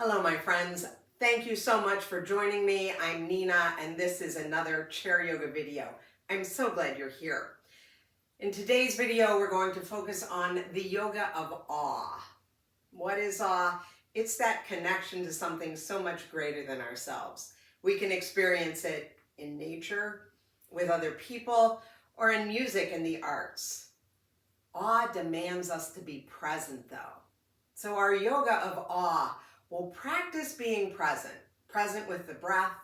Hello, my friends. Thank you so much for joining me. I'm Nina, and this is another chair yoga video. I'm so glad you're here. In today's video, we're going to focus on the yoga of awe. What is awe? It's that connection to something so much greater than ourselves. We can experience it in nature, with other people, or in music and the arts. Awe demands us to be present, though. So our yoga of awe will practice being present, present with the breath,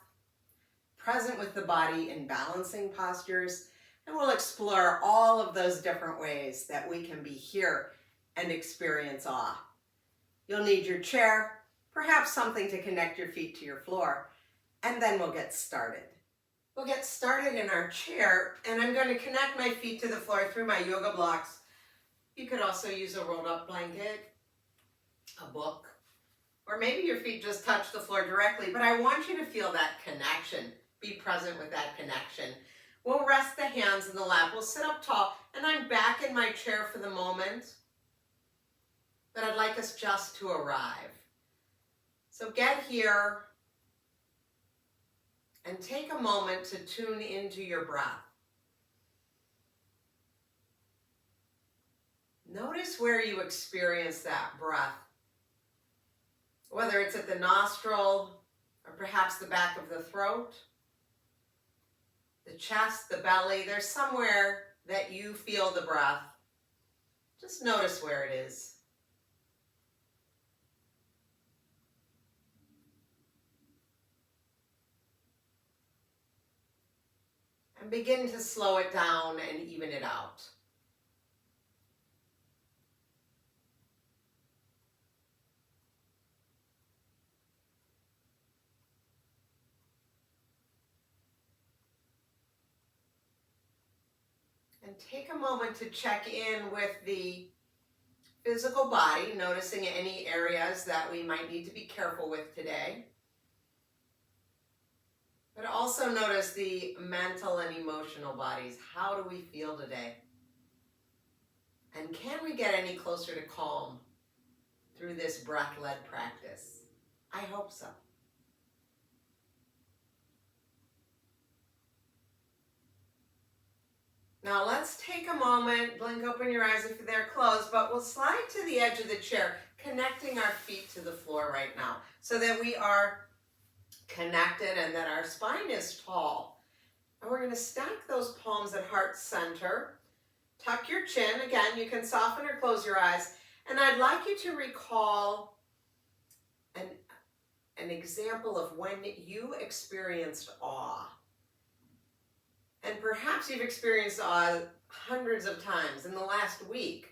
present with the body in balancing postures, and we'll explore all of those different ways that we can be here and experience awe. You'll need your chair, perhaps something to connect your feet to your floor, and then we'll get started. We'll get started in our chair, and I'm going to connect my feet to the floor through my yoga blocks. You could also use a rolled up blanket, a book, or maybe your feet just touch the floor directly, but I want you to feel that connection. Be present with that connection. We'll rest the hands in the lap. We'll sit up tall, and I'm back in my chair for the moment, but I'd like us just to arrive. So get here and take a moment to tune into your breath. Notice where you experience that breath. Whether it's at the nostril or perhaps the back of the throat, the chest, the belly, there's somewhere that you feel the breath. Just notice where it is. And begin to slow it down and even it out. And take a moment to check in with the physical body, noticing any areas that we might need to be careful with today. But also notice the mental and emotional bodies. How do we feel today? And can we get any closer to calm through this breath-led practice? I hope so. Now let's take a moment, blink open your eyes if they're closed, but we'll slide to the edge of the chair, connecting our feet to the floor right now so that we are connected and that our spine is tall. And we're going to stack those palms at heart center. Tuck your chin. Again, you can soften or close your eyes. And I'd like you to recall an example of when you experienced awe. And perhaps you've experienced awe hundreds of times in the last week.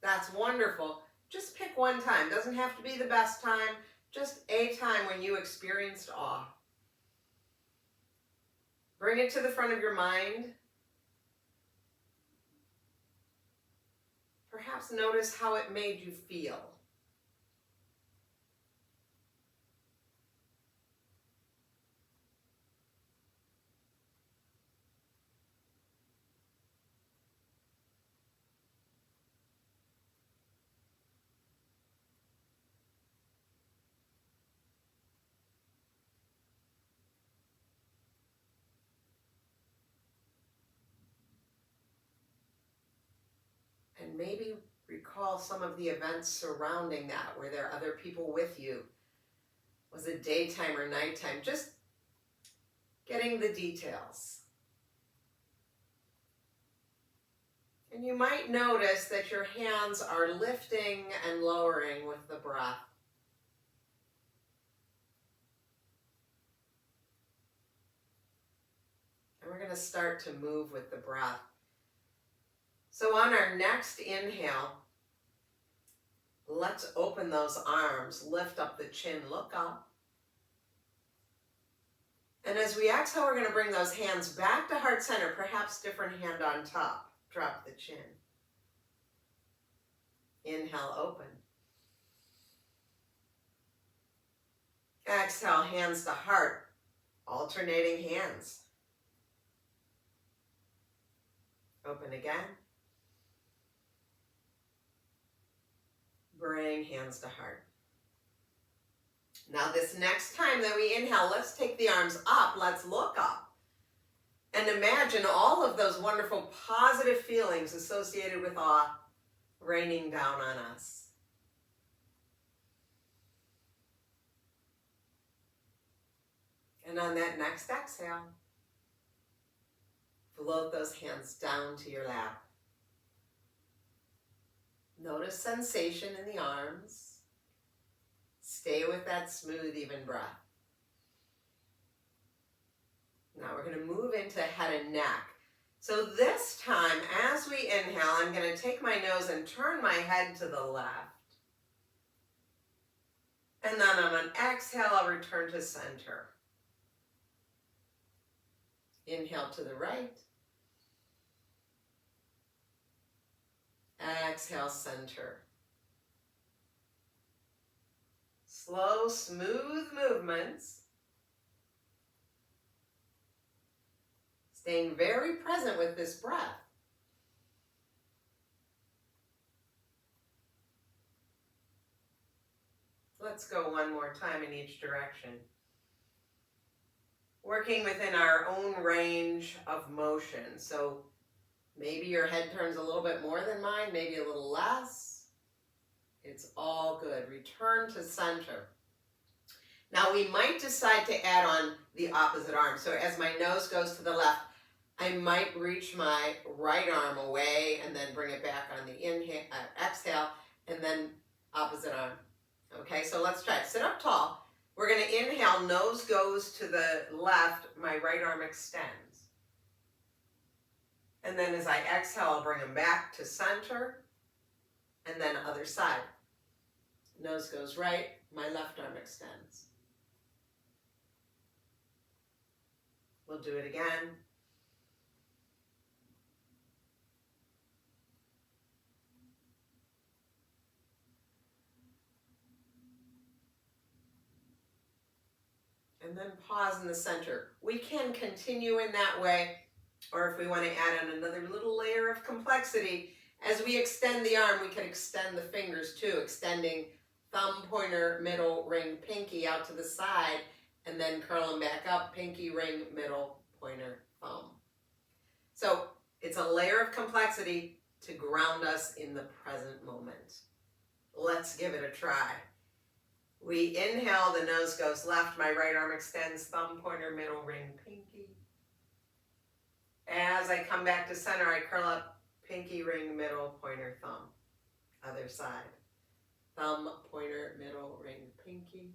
That's wonderful. Just pick one time. Doesn't have to be the best time. Just a time when you experienced awe. Bring it to the front of your mind. Perhaps notice how it made you feel. And maybe recall some of the events surrounding that. Were there other people with you? Was it daytime or nighttime? Just getting the details. And you might notice that your hands are lifting and lowering with the breath. And we're going to start to move with the breath. So on our next inhale, let's open those arms, lift up the chin, look up. And as we exhale, we're going to bring those hands back to heart center, perhaps different hand on top. Drop the chin. Inhale, open. Exhale, hands to heart, alternating hands. Open again. Bring hands to heart. Now this next time that we inhale, let's take the arms up. Let's look up. And imagine all of those wonderful positive feelings associated with awe raining down on us. And on that next exhale, float those hands down to your lap. Notice sensation in the arms. Stay with that smooth, even breath. Now we're going to move into head and neck. So this time, as we inhale, I'm going to take my nose and turn my head to the left. And then on an exhale, I'll return to center. Inhale to the right. Exhale, center. Slow, smooth movements. Staying very present with this breath. Let's go one more time in each direction. Working within our own range of motion. So maybe your head turns a little bit more than mine, maybe a little less. It's all good. Return to center. Now we might decide to add on the opposite arm. So as my nose goes to the left, I might reach my right arm away and then bring it back on the inhale, exhale, and then opposite arm. Okay, so let's try it. Sit up tall. We're going to inhale, nose goes to the left, my right arm extends. And then as I exhale, I'll bring them back to center, and then other side. Nose goes right, my left arm extends. We'll do it again. And then pause in the center. We can continue in that way, or if we want to add on another little layer of complexity, as we extend the arm, we can extend the fingers too, extending thumb, pointer, middle, ring, pinky out to the side, and then curl them back up, pinky, ring, middle, pointer, thumb. So it's a layer of complexity to ground us in the present moment. Let's give it a try. We inhale, the nose goes left, my right arm extends, thumb, pointer, middle, ring, pinky. As I come back to center, I curl up, pinky, ring, middle, pointer, thumb. Other side. Thumb, pointer, middle, ring, pinky.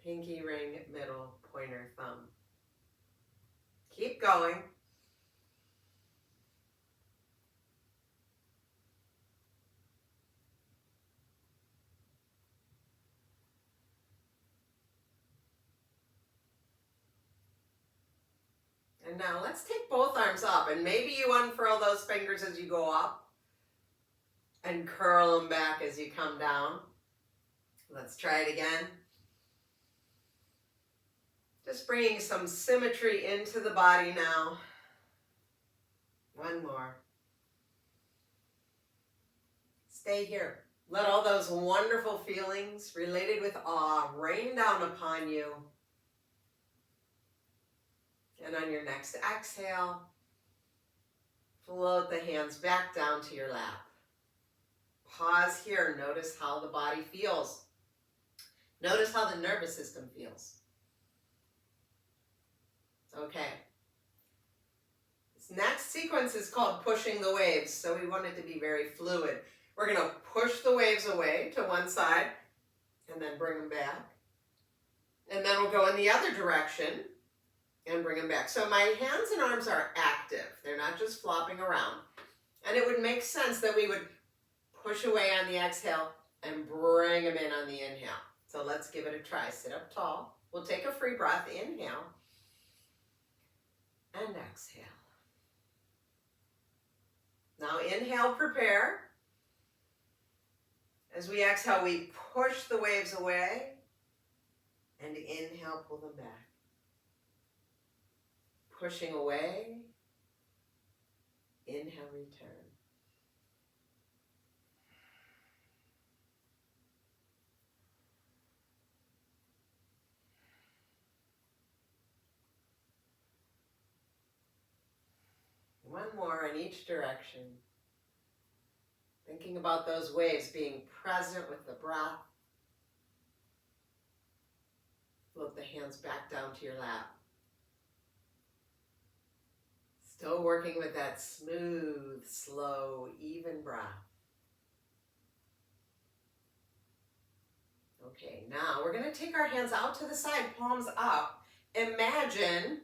Pinky, ring, middle, pointer, thumb. Keep going. And now let's take both arms up, and maybe you unfurl those fingers as you go up and curl them back as you come down. Let's try it again. Just bringing some symmetry into the body now. One more. Stay here. Let all those wonderful feelings related with awe rain down upon you. And on your next exhale, float the hands back down to your lap. Pause here. Notice how the body feels. Notice how the nervous system feels. Okay. This next sequence is called pushing the waves, so we want it to be very fluid. We're going to push the waves away to one side and then bring them back. And then we'll go in the other direction and bring them back. So my hands and arms are active. They're not just flopping around. And it would make sense that we would push away on the exhale and bring them in on the inhale. So let's give it a try. Sit up tall. We'll take a free breath. Inhale. And exhale. Now inhale, prepare. As we exhale, we push the waves away. And inhale, pull them back. Pushing away. Inhale, return. each direction. Thinking about those waves, being present with the breath. Float the hands back down to your lap. Still working with that smooth, slow, even breath. Okay, now we're going to take our hands out to the side, palms up. Imagine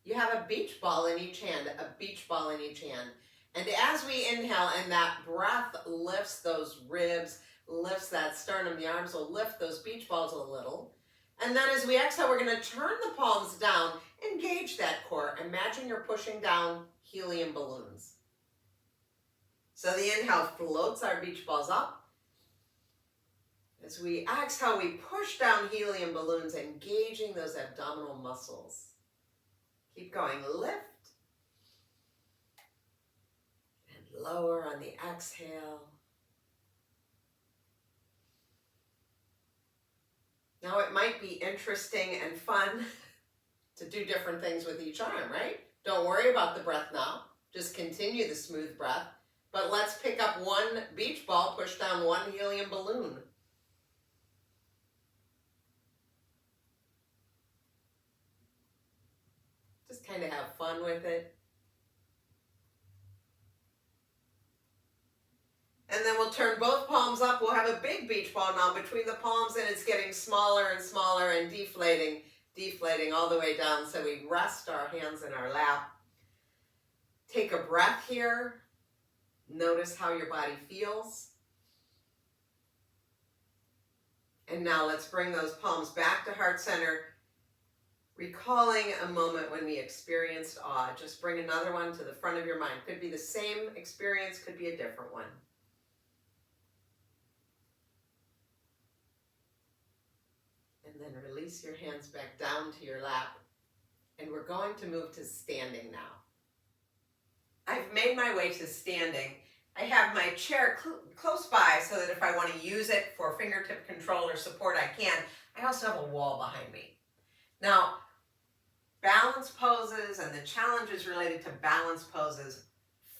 you have a beach ball in each hand, a beach ball in each hand. And as we inhale and that breath lifts those ribs, lifts that sternum, the arms will lift those beach balls a little. And then as we exhale, we're going to turn the palms down, engage that core. Imagine you're pushing down helium balloons. So the inhale floats our beach balls up. As we exhale, we push down helium balloons, engaging those abdominal muscles. Keep going, lift. And lower on the exhale. Now it might be interesting and fun to do different things with each arm, right? Don't worry about the breath now. Just continue the smooth breath. But let's pick up one beach ball, push down one helium balloon. Just kind of have fun with it. And then we'll turn both palms up. We'll have a big beach ball now between the palms, and it's getting smaller and smaller and deflating all the way down. So we rest our hands in our lap. Take a breath here. Notice how your body feels. And now let's bring those palms back to heart center. Recalling a moment when we experienced awe. Just bring another one to the front of your mind. Could be the same experience, could be a different one. And then release your hands back down to your lap. And we're going to move to standing now. I've made my way to standing. I have my chair close by so that if I want to use it for fingertip control or support, I can. I also have a wall behind me. Now, balance poses and the challenges related to balance poses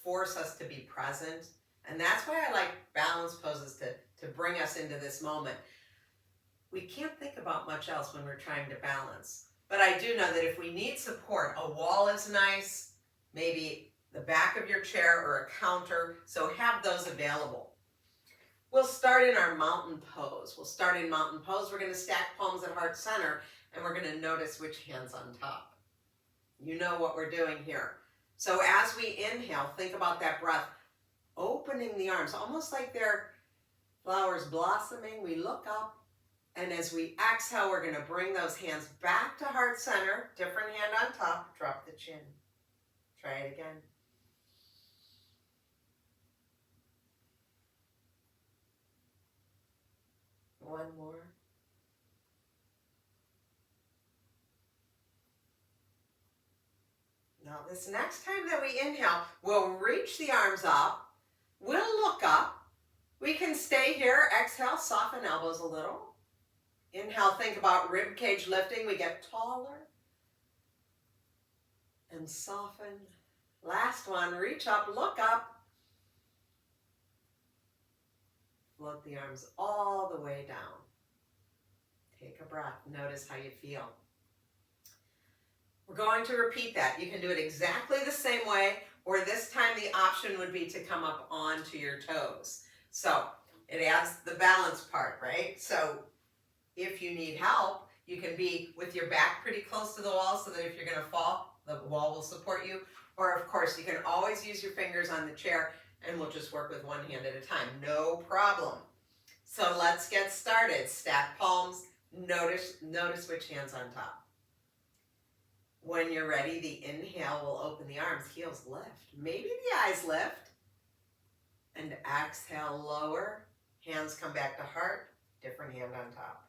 force us to be present. And that's why I like balance poses to bring us into this moment. We can't think about much else when we're trying to balance. But I do know that if we need support, a wall is nice, maybe the back of your chair or a counter, so have those available. We'll start in our mountain pose. We're going to stack palms at heart center, and we're going to notice which hand's on top. You know what we're doing here. So as we inhale, think about that breath, opening the arms, almost like they're flowers blossoming. We look up, and as we exhale, we're going to bring those hands back to heart center, different hand on top, drop the chin. Try it again. One more. Now this next time that we inhale, we'll reach the arms up. We'll look up. We can stay here. Exhale, soften elbows a little. Inhale, think about rib cage lifting. We get taller. And soften. Last one, reach up, look up. Float the arms all the way down. Take a breath. Notice how you feel. We're going to repeat that. You can do it exactly the same way, or this time the option would be to come up onto your toes. So it adds the balance part, right? So if you need help, you can be with your back pretty close to the wall so that if you're going to fall, the wall will support you. Or of course, you can always use your fingers on the chair and we'll just work with one hand at a time. No problem. So let's get started. Stack palms. Notice which hand's on top. When you're ready, the inhale will open the arms, heels lift. Maybe the eyes lift. And exhale, lower. Hands come back to heart. Different hand on top.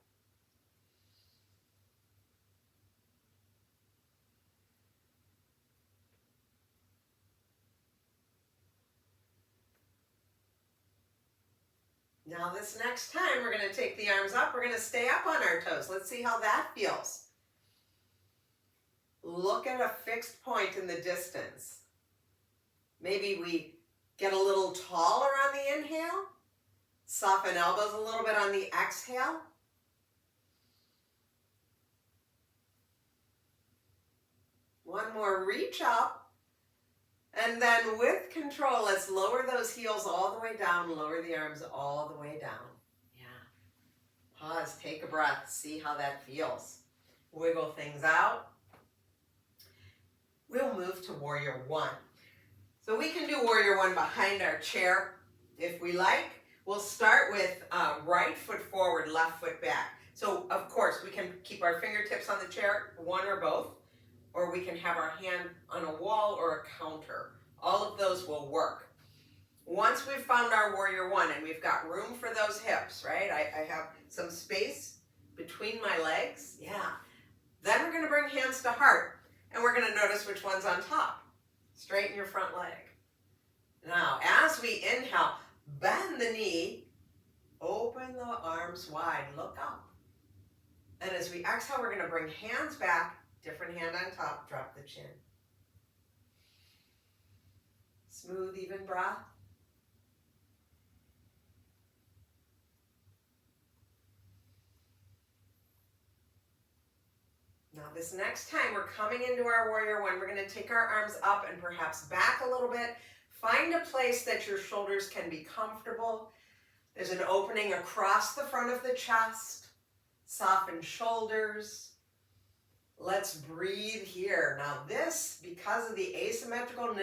Now this next time, we're going to take the arms up. We're going to stay up on our toes. Let's see how that feels. Look at a fixed point in the distance. Maybe we get a little taller on the inhale. Soften elbows a little bit on the exhale. One more, reach up. And then with control, let's lower those heels all the way down, lower the arms all the way down. Yeah. Pause, take a breath, see how that feels. Wiggle things out. We'll move to Warrior One. So we can do Warrior One behind our chair if we like. We'll start with right foot forward, left foot back. So of course we can keep our fingertips on the chair, one or both, or we can have our hand on a wall or a counter. All of those will work. Once we've found our Warrior One and we've got room for those hips, right? I have some space between my legs. Yeah. Then we're going to bring hands to heart and we're going to notice which one's on top. Straighten your front leg. Now, as we inhale, bend the knee, open the arms wide, look up. And as we exhale, we're going to bring hands back, different hand on top, drop the chin. Smooth, even breath. Now this next time we're coming into our Warrior One, we're going to take our arms up and perhaps back a little bit. Find a place that your shoulders can be comfortable. There's an opening across the front of the chest. Soften shoulders. Let's breathe here. Now this, because of the asymmetrical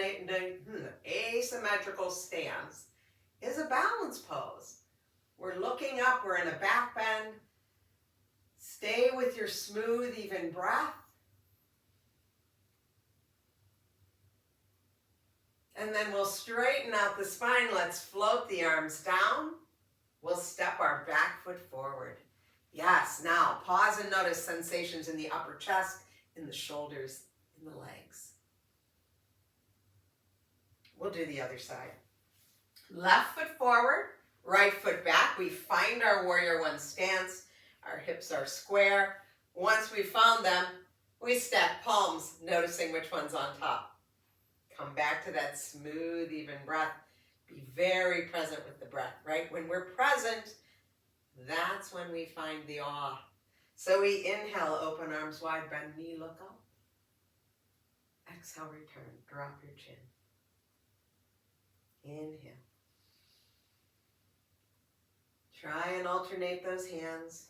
stance, is a balance pose. We're looking up, we're in a back bend. Stay with your smooth, even breath. And then we'll straighten out the spine. Let's float the arms down. We'll step our back foot forward. Yes, now pause and notice sensations in the upper chest, in the shoulders, in the legs. We'll do the other side. Left foot forward, right foot back. We find our Warrior One stance. Our hips are square. Once we've found them, we stack palms, noticing which one's on top. Come back to that smooth, even breath. Be very present with the breath, right? When we're present, that's when we find the awe. So we inhale, open arms wide, bend knee, look up. Exhale, return, drop your chin. Inhale. Try and alternate those hands.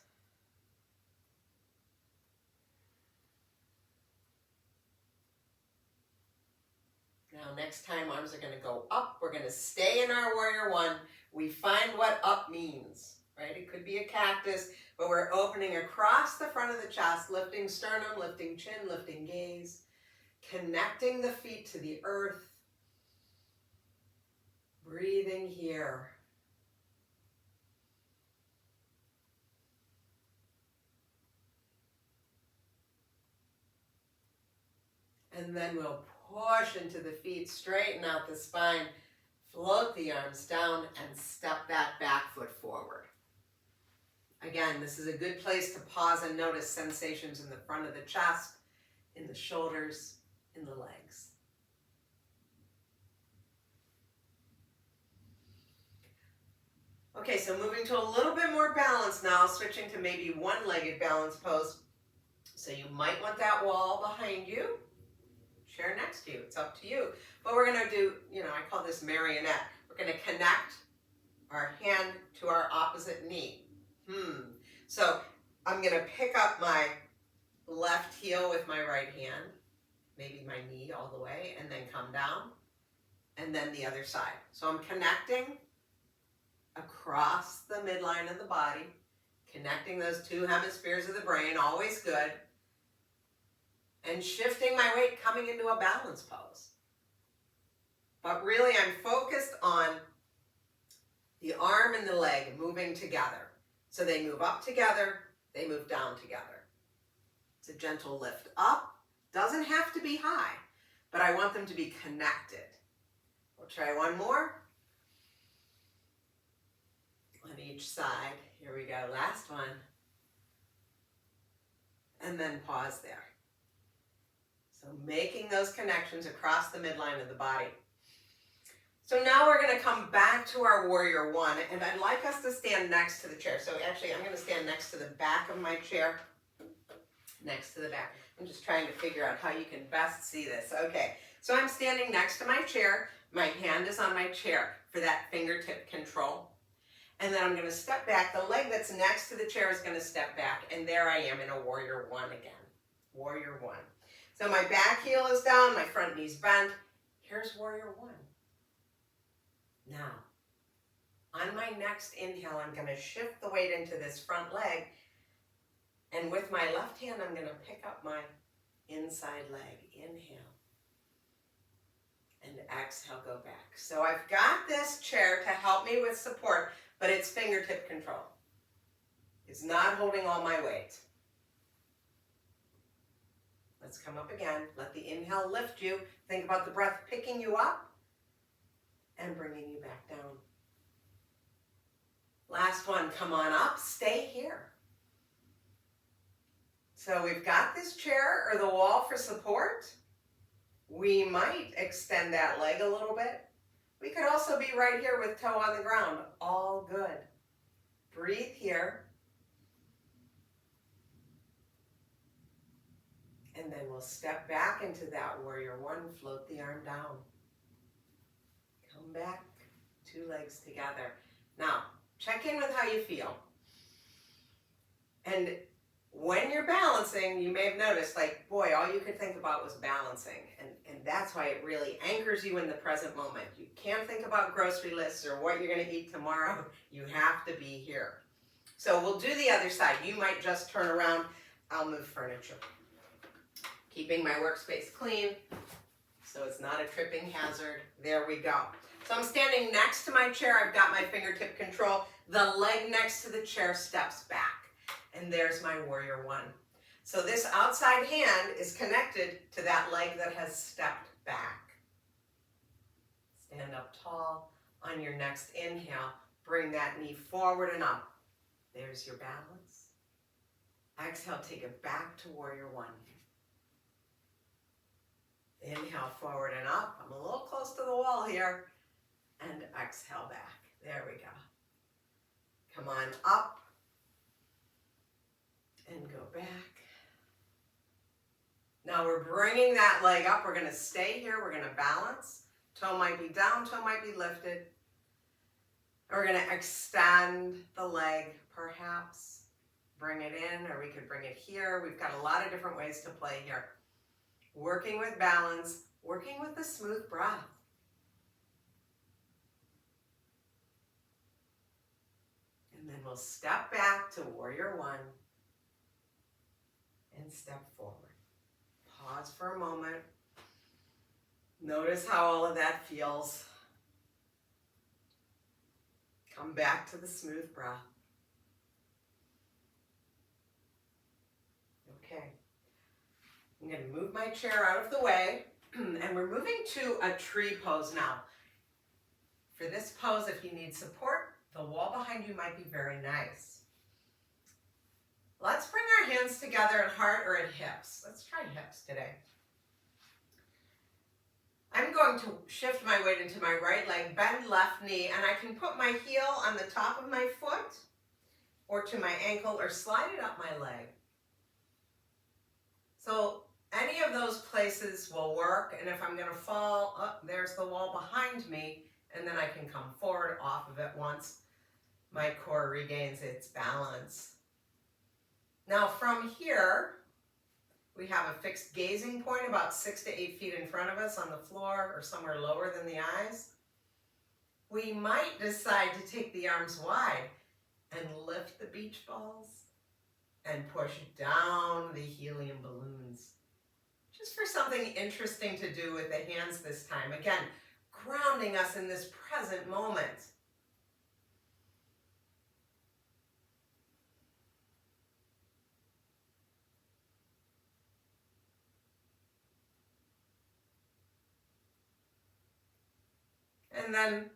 Now next time arms are going to go up. We're going to stay in our Warrior One. We find what up means, right? It could be a cactus, but we're opening across the front of the chest, lifting sternum, lifting chin, lifting gaze, connecting the feet to the earth, breathing here. And then we'll push into the feet, straighten out the spine, float the arms down, and step that back foot forward. Again, this is a good place to pause and notice sensations in the front of the chest, in the shoulders, in the legs. Okay, so moving to a little bit more balance now, switching to maybe one-legged balance pose. So you might want that wall behind you, chair next to you, it's up to you. But we're gonna do, I call this marionette. We're gonna connect our hand to our opposite knee. So I'm gonna pick up my left heel with my right hand, maybe my knee all the way, and then come down, and then the other side. So I'm connecting across the midline of the body, connecting those two hemispheres of the brain, always good, and shifting my weight, coming into a balance pose. But really I'm focused on the arm and the leg moving together. So they move up together, they move down together. It's a gentle lift up. Doesn't have to be high, but I want them to be connected. We'll try one more. On each side. Here we go, last one. And then pause there. So making those connections across the midline of the body. So now we're going to come back to our warrior one, and I'd like us to stand next to the chair. So actually, I'm going to stand next to the back of my chair, next to the back. I'm just trying to figure out how you can best see this. Okay, so I'm standing next to my chair. My hand is on my chair for that fingertip control. And then I'm going to step back. The leg that's next to the chair is going to step back, and there I am in a warrior one again. Warrior one. So my back heel is down, my front knee's bent. Here's warrior one. Now, on my next inhale, I'm going to shift the weight into this front leg. And with my left hand, I'm going to pick up my inside leg. Inhale. And exhale, go back. So I've got this chair to help me with support, but it's fingertip control. It's not holding all my weight. Let's come up again. Let the inhale lift you. Think about the breath picking you up and bringing you back down. Last one, come on up, stay here. So we've got this chair or the wall for support. We might extend that leg a little bit. We could also be right here with toe on the ground. All good. Breathe here. And then we'll step back into that warrior one, float the arm down. Come back, two legs together. Now, check in with how you feel. And when you're balancing, you may have noticed, like, boy, all you could think about was balancing. And that's why it really anchors you in the present moment. You can't think about grocery lists or what you're going to eat tomorrow. You have to be here. So we'll do the other side. You might just turn around. I'll move furniture. Keeping my workspace clean so it's not a tripping hazard. There we go. So I'm standing next to my chair. I've got my fingertip control. The leg next to the chair steps back. And there's my warrior one. So this outside hand is connected to that leg that has stepped back. Stand up tall. On your next inhale, bring that knee forward and up. There's your balance. Exhale, take it back to warrior one. Inhale forward and up. I'm a little close to the wall here. And exhale back. There we go. Come on up. And go back. Now we're bringing that leg up. We're going to stay here. We're going to balance. Toe might be down, toe might be lifted. And we're going to extend the leg, perhaps. Bring it in, or we could bring it here. We've got a lot of different ways to play here. Working with balance, working with a smooth breath. And then we'll step back to warrior one. And step forward. Pause for a moment. Notice how all of that feels. Come back to the smooth breath. Okay. I'm going to move my chair out of the way, and we're moving to a tree pose now. For this pose, if you need support, the wall behind you might be very nice. Let's bring our hands together at heart or at hips. Let's try hips today. I'm going to shift my weight into my right leg, bend left knee, and I can put my heel on the top of my foot or to my ankle or slide it up my leg. So any of those places will work, and if I'm going to fall, there's the wall behind me, and then I can come forward off of it once my core regains its balance. Now from here, we have a fixed gazing point about 6 to 8 feet in front of us on the floor or somewhere lower than the eyes. We might decide to take the arms wide and lift the beach balls and push down the helium balloons. Just for something interesting to do with the hands this time. Again, grounding us in this present moment. And then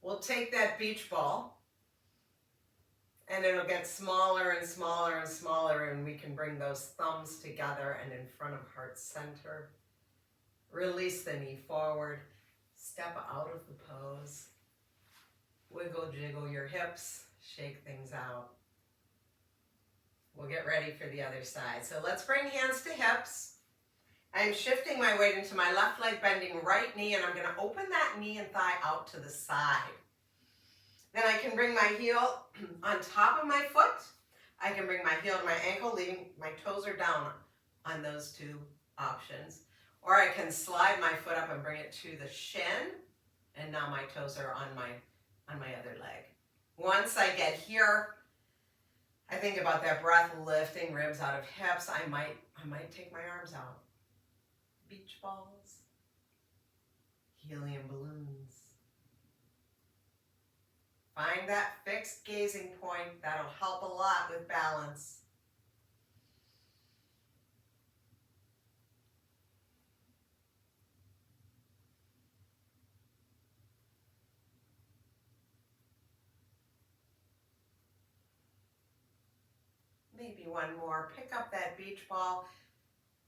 we'll take that beach ball and it'll get smaller and smaller and smaller, and we can bring those thumbs together and in front of heart center. Release the knee forward, Step out of the pose. Wiggle, jiggle your hips, shake things out. We'll get ready for the other side. So let's bring hands to hips. I'm shifting my weight into my left leg, bending right knee, and I'm going to open that knee and thigh out to the side. Then I can bring my heel on top of my foot. I can bring my heel to my ankle, leaving my toes are down on those two options. Or I can slide my foot up and bring it to the shin, and now my toes are on my other leg. Once I get here, I think about that breath, lifting ribs out of hips. I might take my arms out. Beach balls, helium balloons. Find that fixed gazing point. That'll help a lot with balance. Maybe one more. Pick up that beach ball.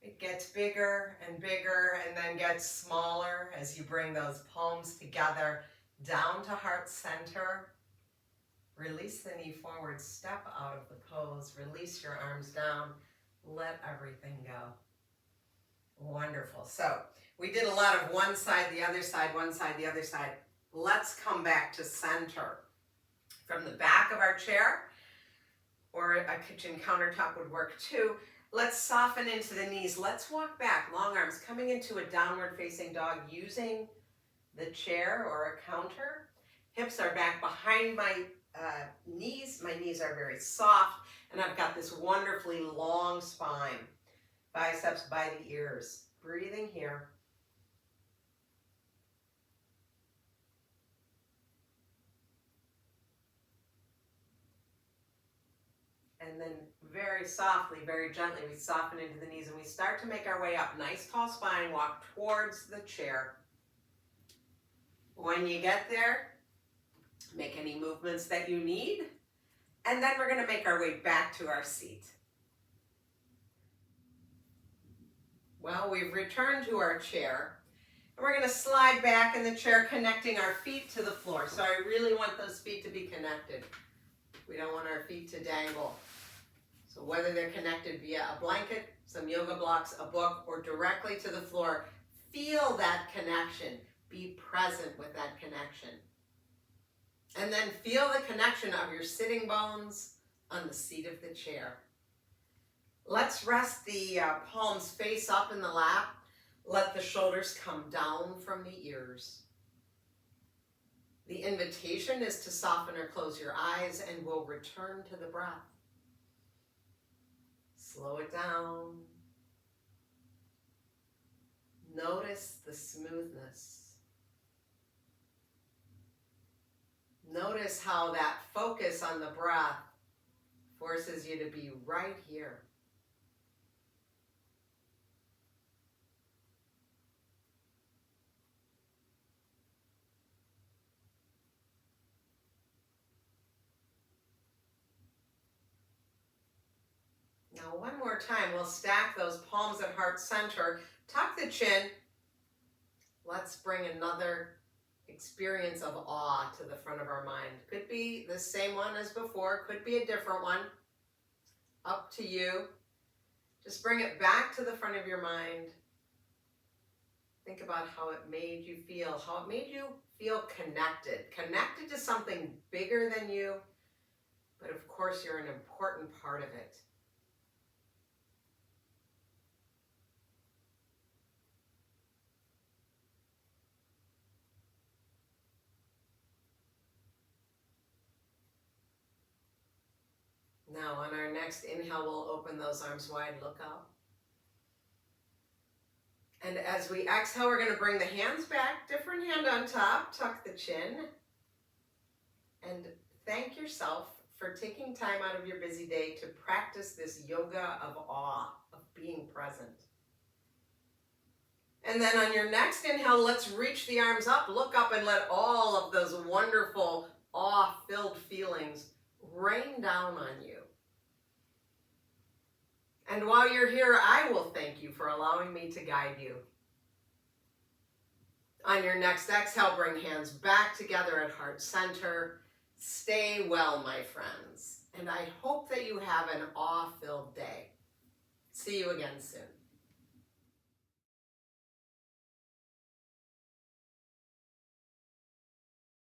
It gets bigger and bigger and then gets smaller as you bring those palms together down to heart center. Release the knee forward, step out of the pose, release your arms down, let everything go. Wonderful. So we did a lot of one side, the other side, one side, the other side. Let's come back to center. From the back of our chair, or a kitchen countertop would work too. Let's soften into the knees. Let's walk back, long arms, coming into a downward facing dog using the chair or a counter. Hips are back behind my knees. My knees are very soft, and I've got this wonderfully long spine. Biceps by the ears. Breathing here. And then very softly, very gently, we soften into the knees and we start to make our way up. Nice tall spine, walk towards the chair. When you get there, make any movements that you need. And then we're going to make our way back to our seat. Well, we've returned to our chair. And we're going to slide back in the chair, connecting our feet to the floor. So I really want those feet to be connected. We don't want our feet to dangle. So whether they're connected via a blanket, some yoga blocks, a book, or directly to the floor, feel that connection. Be present with that connection. And then feel the connection of your sitting bones on the seat of the chair. Let's rest the palms face up in the lap. Let the shoulders come down from the ears. The invitation is to soften or close your eyes, and we'll return to the breath. Slow it down. Notice the smoothness. Notice how that focus on the breath forces you to be right here. Now one more time, we'll stack those palms at heart center, tuck the chin. Let's bring another experience of awe to the front of our mind. Could be the same one as before, could be a different one. Up to you. Just bring it back to the front of your mind. Think about how it made you feel, how it made you feel connected. Connected to something bigger than you, but of course you're an important part of it. Now on our next inhale, we'll open those arms wide, look up. And as we exhale, we're going to bring the hands back, different hand on top, tuck the chin. And thank yourself for taking time out of your busy day to practice this yoga of awe, of being present. And then on your next inhale, let's reach the arms up, look up, and let all of those wonderful awe-filled feelings rain down on you. And while you're here, I will thank you for allowing me to guide you. On your next exhale, bring hands back together at heart center. Stay well, my friends. And I hope that you have an awe-filled day. See you again soon.